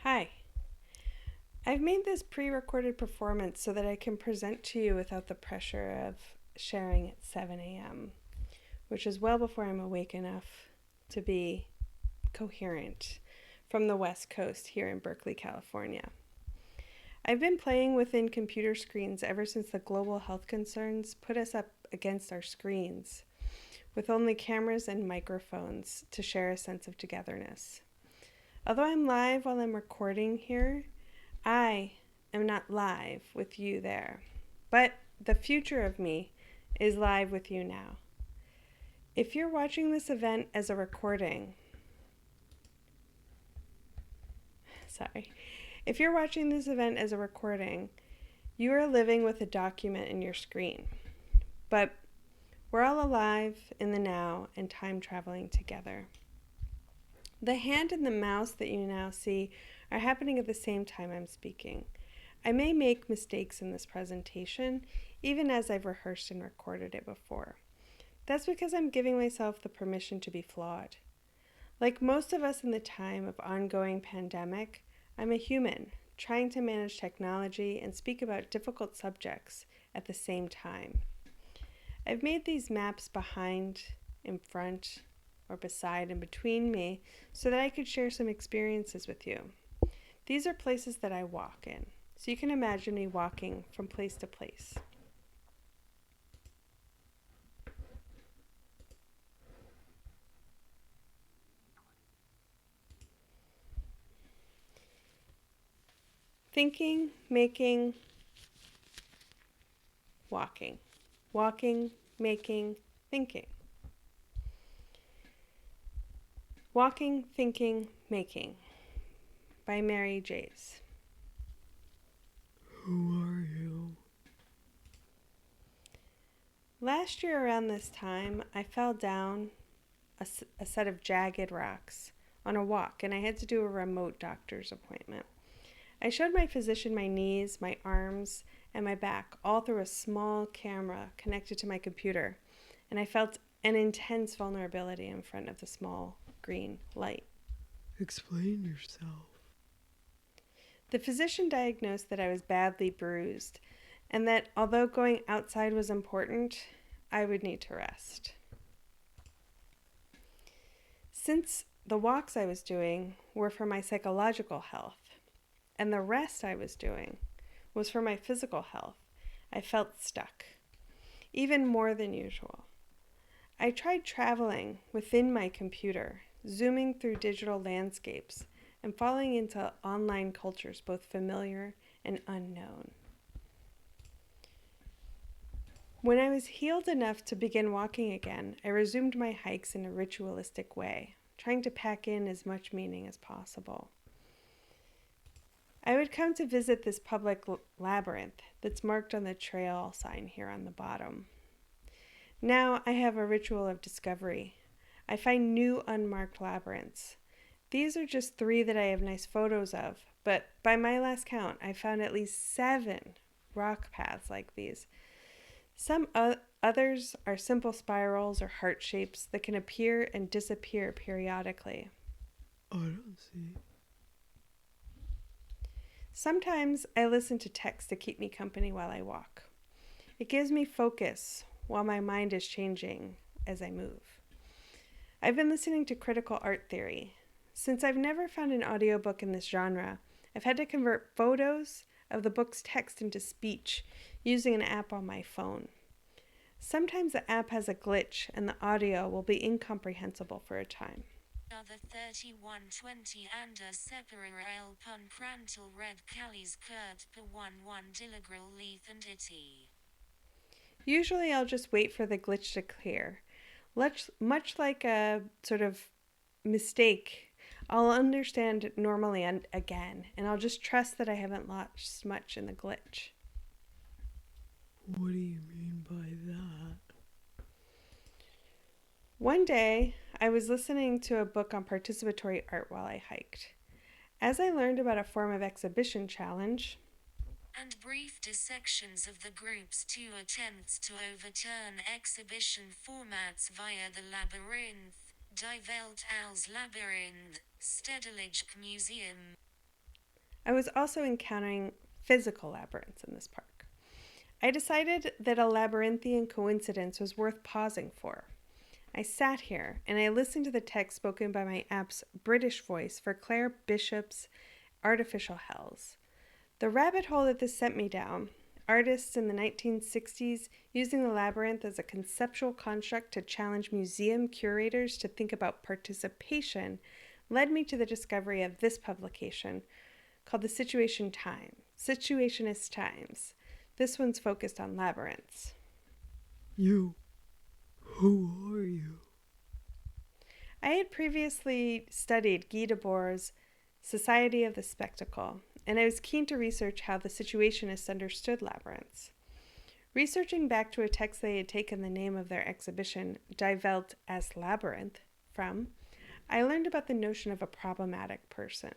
Hi. I've made this pre-recorded performance so that I can present to you without the pressure of sharing at 7 a.m., which is well before I'm awake enough to be coherent from the West Coast here in Berkeley, California. I've been playing within computer screens ever since the global health concerns put us up against our screens, with only cameras and microphones to share a sense of togetherness. Although I'm live while I'm recording here, I am not live with you there, but the future of me is live with you now. If you're watching this event as a recording, if you're watching this event as a recording, you are living with a document in your screen. But we're all alive in the now and time traveling together. The hand and the mouse that you now see are happening at the same time I'm speaking. I may make mistakes in this presentation, even as I've rehearsed and recorded it before. That's because I'm giving myself the permission to be flawed. Like most of us in the time of ongoing pandemic, I'm a human, trying to manage technology and speak about difficult subjects at the same time. I've made these maps behind, in front, or beside and between me so that I could share some experiences with you. These are places that I walk in, so you can imagine me walking from place to place. Thinking, making, walking. Walking, making, thinking. Walking, Thinking, Making by Mary Jays. Who are you? Last year around this time, I fell down a set of jagged rocks on a walk, and I had to do a remote doctor's appointment. I showed my physician my knees, my arms, and my back, all through a small camera connected to my computer, and I felt an intense vulnerability in front of the small green light. Explain yourself. The physician diagnosed that I was badly bruised, and that although going outside was important, I would need to rest. Since the walks I was doing were for my psychological health, and the rest I was doing was for my physical health, I felt stuck, even more than usual. I tried traveling within my computer, zooming through digital landscapes, and falling into online cultures both familiar and unknown. When I was healed enough to begin walking again, I resumed my hikes in a ritualistic way, trying to pack in as much meaning as possible. I would come to visit this public labyrinth that's marked on the trail sign here on the bottom. Now I have a ritual of discovery. I find new unmarked labyrinths. These are just 3 that I have nice photos of, but by my last count, I found at least 7 rock paths like these. Some others are simple spirals or heart shapes that can appear and disappear periodically. I don't see. Sometimes I listen to text to keep me company while I walk. It gives me focus while my mind is changing as I move. I've been listening to critical art theory. Since I've never found an audiobook in this genre, I've had to convert photos of the book's text into speech using an app on my phone. Sometimes the app has a glitch and the audio will be incomprehensible for a time. Other 3120 and a separarel pun prantal red Callies Kurt per 1 dilagril leaf and itty. Usually I'll just wait for the glitch to clear. Much like a sort of mistake, I'll understand normally again, and I'll just trust that I haven't lost much in the glitch. What do you mean by that? One day, I was listening to a book on participatory art while I hiked. As I learned about a form of exhibition challenge, and brief dissections of the group's 2 attempts to overturn exhibition formats via the labyrinth, Die Welt aus Labyrinth, Stedelijk Museum. I was also encountering physical labyrinths in this park. I decided that a labyrinthian coincidence was worth pausing for. I sat here and I listened to the text spoken by my app's British voice for Claire Bishop's Artificial Hells. The rabbit hole that this sent me down, artists in the 1960s using the labyrinth as a conceptual construct to challenge museum curators to think about participation, led me to the discovery of this publication called The Situationist Times. This one's focused on labyrinths. You. Who are you? I had previously studied Guy Debord's Society of the Spectacle, and I was keen to research how the Situationists understood labyrinths. Researching back to a text they had taken the name of their exhibition, Die Welt as Labyrinth, from, I learned about the notion of a problematic person.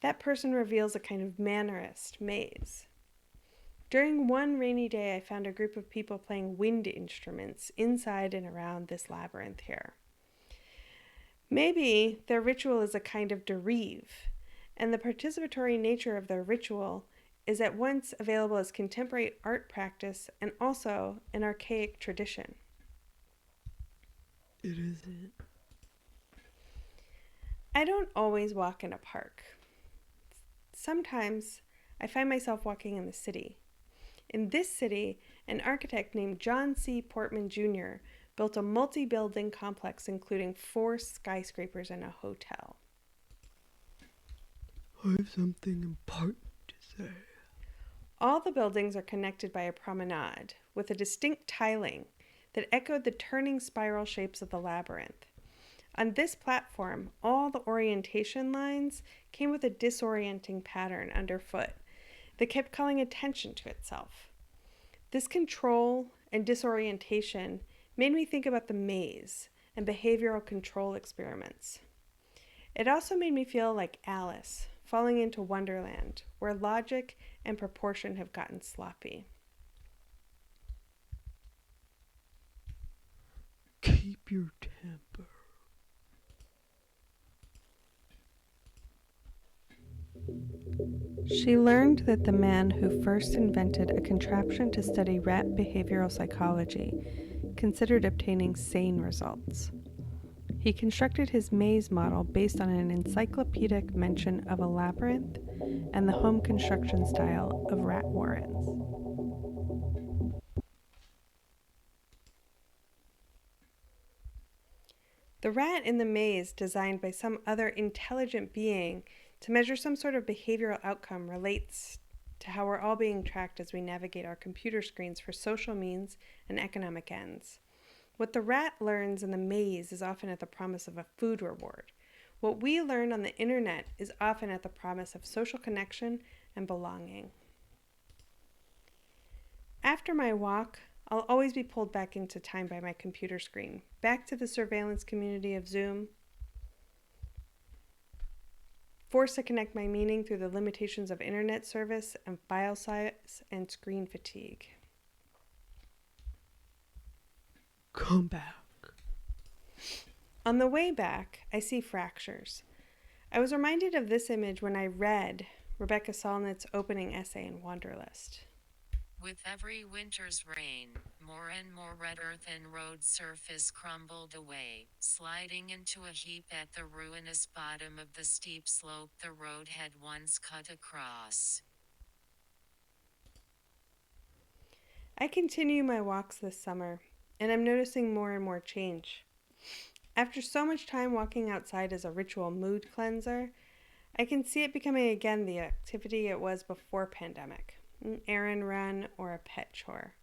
That person reveals a kind of mannerist maze. During one rainy day, I found a group of people playing wind instruments inside and around this labyrinth here. Maybe their ritual is a kind of derive, and the participatory nature of their ritual is at once available as contemporary art practice and also an archaic tradition. It isn't. I don't always walk in a park. Sometimes I find myself walking in the city. In this city, an architect named John C. Portman Jr. built a multi-building complex including 4 skyscrapers and a hotel. I have something important to say. All the buildings are connected by a promenade with a distinct tiling that echoed the turning spiral shapes of the labyrinth. On this platform, all the orientation lines came with a disorienting pattern underfoot that kept calling attention to itself. This control and disorientation made me think about the maze and behavioral control experiments. It also made me feel like Alice falling into Wonderland, where logic and proportion have gotten sloppy. Keep your temper. She learned that the man who first invented a contraption to study rat behavioral psychology considered obtaining sane results. He constructed his maze model based on an encyclopedic mention of a labyrinth and the home construction style of rat warrens. The rat in the maze, designed by some other intelligent being to measure some sort of behavioral outcome, relates to how we're all being tracked as we navigate our computer screens for social means and economic ends. What the rat learns in the maze is often at the promise of a food reward. What we learn on the internet is often at the promise of social connection and belonging. After my walk, I'll always be pulled back into time by my computer screen, back to the surveillance community of Zoom, forced to connect my meaning through the limitations of internet service and file size and screen fatigue. Come back. On the way back, I see fractures. I was reminded of this image when I read Rebecca Solnit's opening essay in Wanderlust. With every winter's rain, more and more red earth and road surface crumbled away, sliding into a heap at the ruinous bottom of the steep slope the road had once cut across. I continue my walks this summer, and I'm noticing more and more change. After so much time walking outside as a ritual mood cleanser, I can see it becoming again the activity it was before pandemic, an errand run or a pet chore.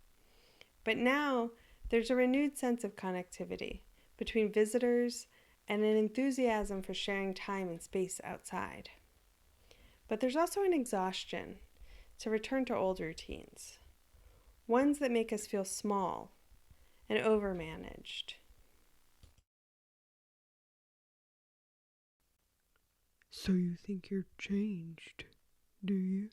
But now there's a renewed sense of connectivity between visitors and an enthusiasm for sharing time and space outside. But there's also an exhaustion to return to old routines, ones that make us feel small and overmanaged. So you think you're changed, do you?